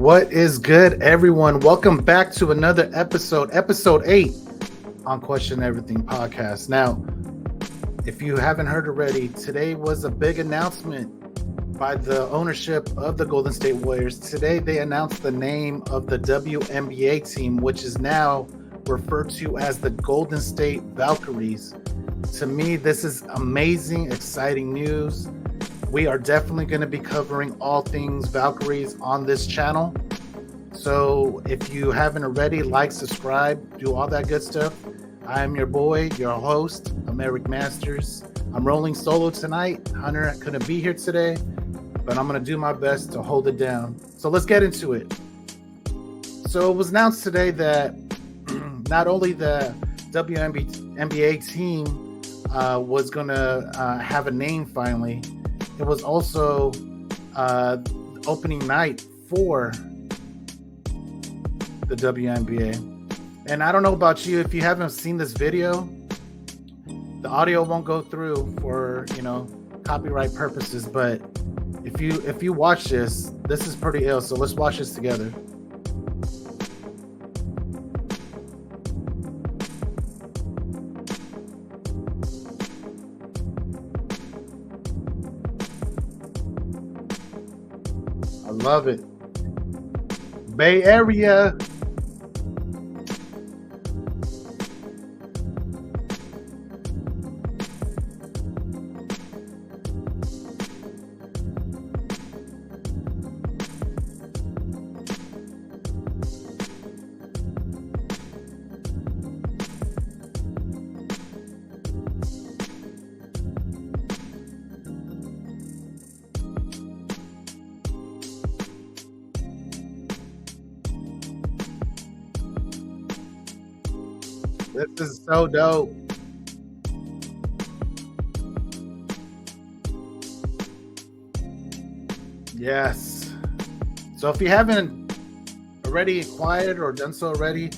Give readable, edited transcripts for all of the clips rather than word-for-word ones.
What is good, everyone? Welcome back to another episode 8 on Question Everything podcast. Now, if you haven't heard already, today was a big announcement by the ownership of the Golden State Warriors. Today, they announced the name of the WNBA team, which is now referred to as the Golden State Valkyries. To me, this is amazing, exciting news. We are definitely going to be covering all things Valkyries on this channel. So if you haven't already, like, subscribe, do all that good stuff. I am your boy, your host, Americ Masters. I'm rolling solo tonight. Hunter couldn't be here today, but I'm going to do my best to hold it down. So let's get into it. So it was announced today that not only the WNBA team was going to have a name finally, it was also opening night for the WNBA. And I don't know about you, if you haven't seen this video, the audio won't go through for, copyright purposes. But if you watch this is pretty ill. So let's watch this together. Love it. Bay Area. This is so dope. Yes. So if you haven't already acquired or done so already,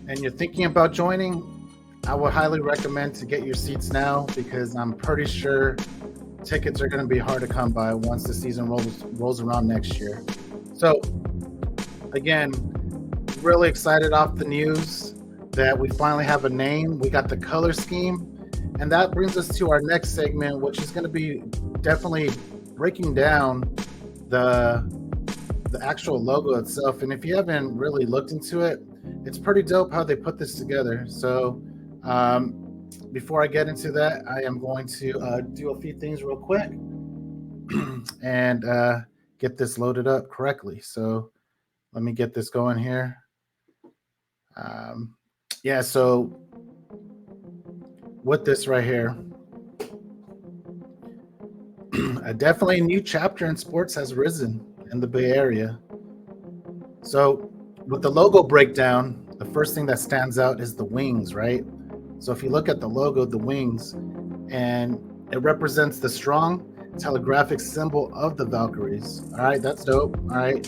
and you're thinking about joining, I would highly recommend to get your seats now, because I'm pretty sure tickets are going to be hard to come by once the season rolls around next year. So again, really excited off the news that we finally have a name. We got the color scheme, and that brings us to our next segment, which is going to be definitely breaking down the actual logo itself. And if you haven't really looked into it, it's pretty dope how they put this together. So before I get into that, I am going to do a few things real quick and get this loaded up correctly. So let me get this going here. So with this right here, definitely a new chapter in sports has risen in the Bay Area. So with the logo breakdown, the first thing that stands out is the wings, right? So if you look at the logo, the wings, and it represents the strong telegraphic symbol of the Valkyries. All right, that's dope. All right.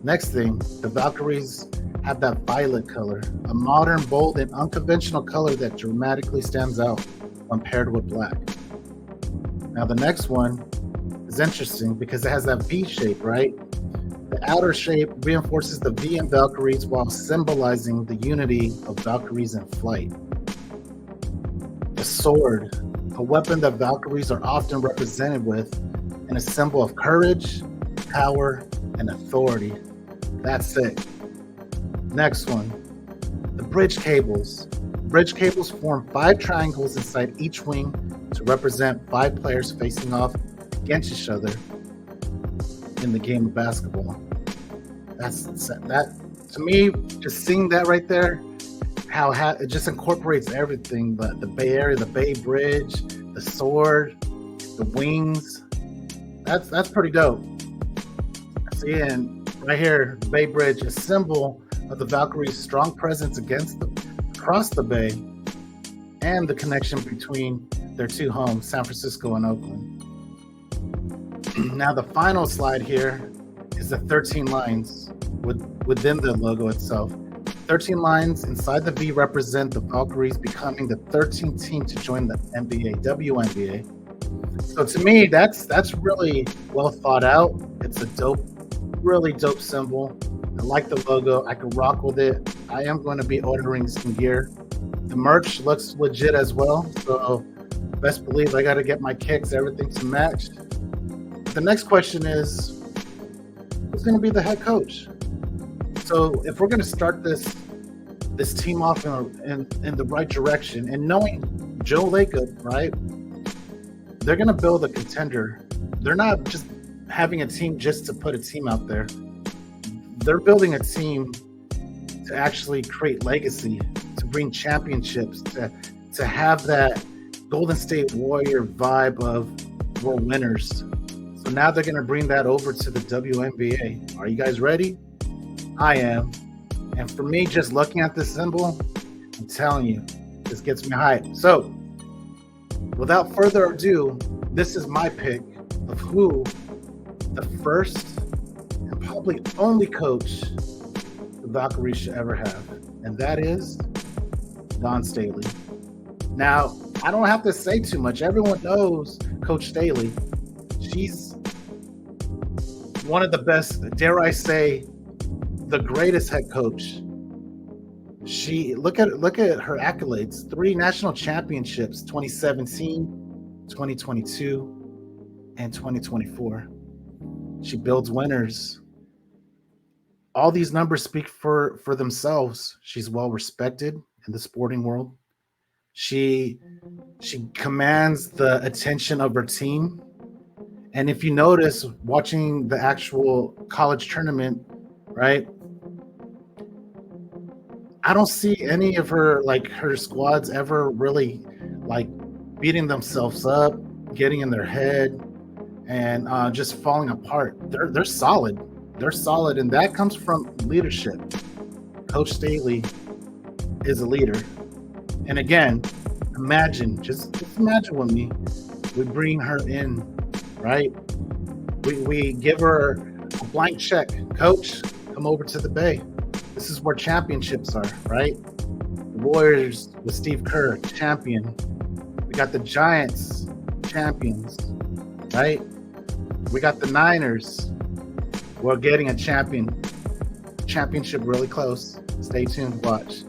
Next thing, the Valkyries have that violet color, a modern, bold, and unconventional color that dramatically stands out when paired with black. Now, the next one is interesting because it has that V shape, right? The outer shape reinforces the V in Valkyries while symbolizing the unity of Valkyries in flight. The sword, a weapon that Valkyries are often represented with, and a symbol of courage, power, and authority. That's sick. Next one, the bridge cables. Bridge cables form 5 triangles inside each wing to represent 5 players facing off against each other in the game of basketball. That to me, just seeing that right there, how it just incorporates everything, the Bay Area, the Bay Bridge, the sword, the wings. That's pretty dope. See, and right here, the Bay Bridge, a symbol of the Valkyries' strong presence against the across the bay and the connection between their two homes, San Francisco and Oakland. Now, the final slide here is the 13 lines within the logo itself. 13 lines inside the V represent the Valkyries becoming the 13th team to join the NBA, WNBA. So to me, that's really well thought out. It's a really dope symbol. I like the logo. I can rock with it. I am going to be ordering some gear. The merch looks legit as well. So best believe I got to get my kicks, everything to match. The next question is, who's going to be the head coach? So if we're going to start this team off in the right direction, and knowing Joe Lacob, right, they're going to build a contender. They're not just having a team just to put a team out there. They're building a team to actually create legacy, to bring championships, to have that Golden State Warrior vibe of we're winners. So now they're going to bring that over to the WNBA. Are you guys ready? I am. And for me, just looking at this symbol, I'm telling you, this gets me hyped. So without further ado, this is my pick of who the first and probably only coach the Valkyries should ever have. And that is Dawn Staley. Now, I don't have to say too much. Everyone knows Coach Staley. She's one of the best, dare I say, the greatest head coach. She look at her accolades: 3 national championships, 2017, 2022, and 2024. She builds winners. All these numbers speak for themselves. She's well respected in the sporting world. She commands the attention of her team. And if you notice, watching the actual college tournament, right, I don't see any of her squads ever really beating themselves up, getting in their head, and just falling apart. They're solid. They're solid, and that comes from leadership. Coach Staley is a leader. And again, just imagine with me, we bring her in, right? We give her a blank check. Coach, come over to the Bay. This is where championships are, right? The Warriors with Steve Kerr, champion. We got the Giants, champions, right? We got the Niners. We're getting a championship really close. Stay tuned, watch.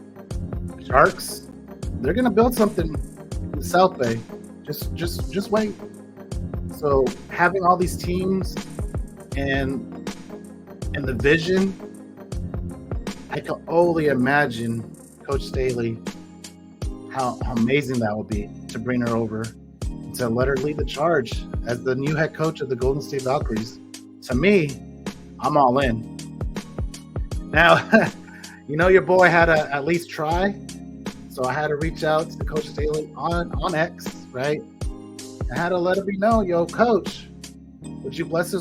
Sharks, they're gonna build something in the South Bay. Just wait. So having all these teams and the vision, I can only imagine Coach Staley, how amazing that would be to bring her over, to let her lead the charge as the new head coach of the Golden State Valkyries. To me, I'm all in. Now, your boy had to at least try, so I had to reach out to Coach Staley on X, right? I had to let her know, yo, Coach, would you bless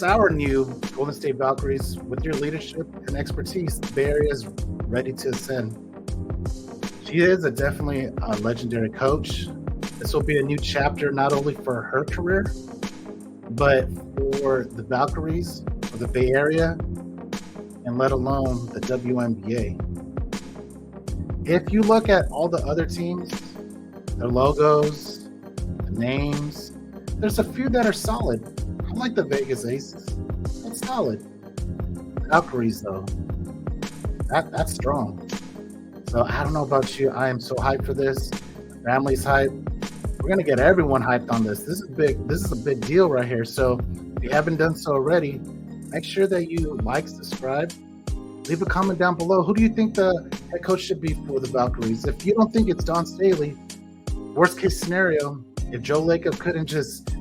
our new Golden State Valkyries with your leadership and expertise? The Bay Area is ready to ascend. She is definitely a legendary coach. This will be a new chapter not only for her career, but for the Valkyries, for the Bay Area, and let alone the WNBA. If you look at all the other teams, their logos, the names, there's a few that are solid. I like the Vegas Aces. That's solid. Valkyries, though, that's strong. So I don't know about you. I am so hyped for this. Family's hyped. We're gonna get everyone hyped on this. This is big. This is a big deal right here. So if you haven't done so already, make sure that you like, subscribe, leave a comment down below. Who do you think the head coach should be for the Valkyries? If you don't think it's Dawn Staley, worst case scenario, if Joe Lacob couldn't just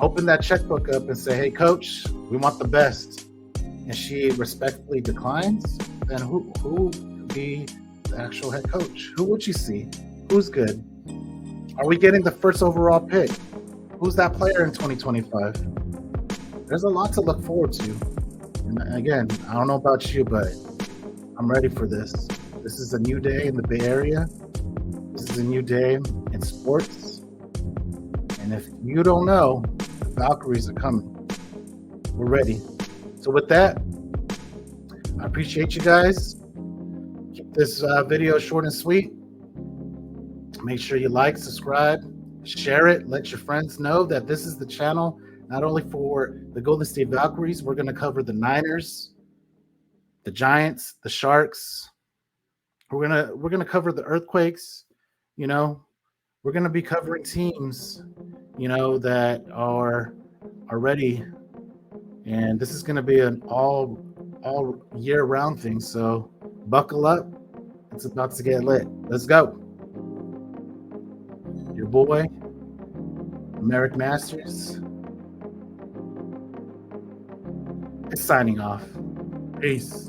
open that checkbook up and say, hey, coach, we want the best, and she respectfully declines, then who would be the actual head coach? Who would you see? Who's good? Are we getting the first overall pick? Who's that player in 2025? There's a lot to look forward to. And again, I don't know about you, but I'm ready for this. This is a new day in the Bay Area. This is a new day in sports. And if you don't know, the Valkyries are coming. We're ready. So with that, I appreciate you guys. Keep this video short and sweet. Make sure you like, subscribe, share it. Let your friends know that this is the channel, not only for the Golden State Valkyries. We're going to cover the Niners, the Giants, the Sharks. We're gonna cover the Earthquakes. You know, we're gonna be covering teams, that are ready, and this is gonna be an all year round thing. So buckle up. It's about to get lit. Let's go. Your boy, Merrick Masters, is signing off. Peace.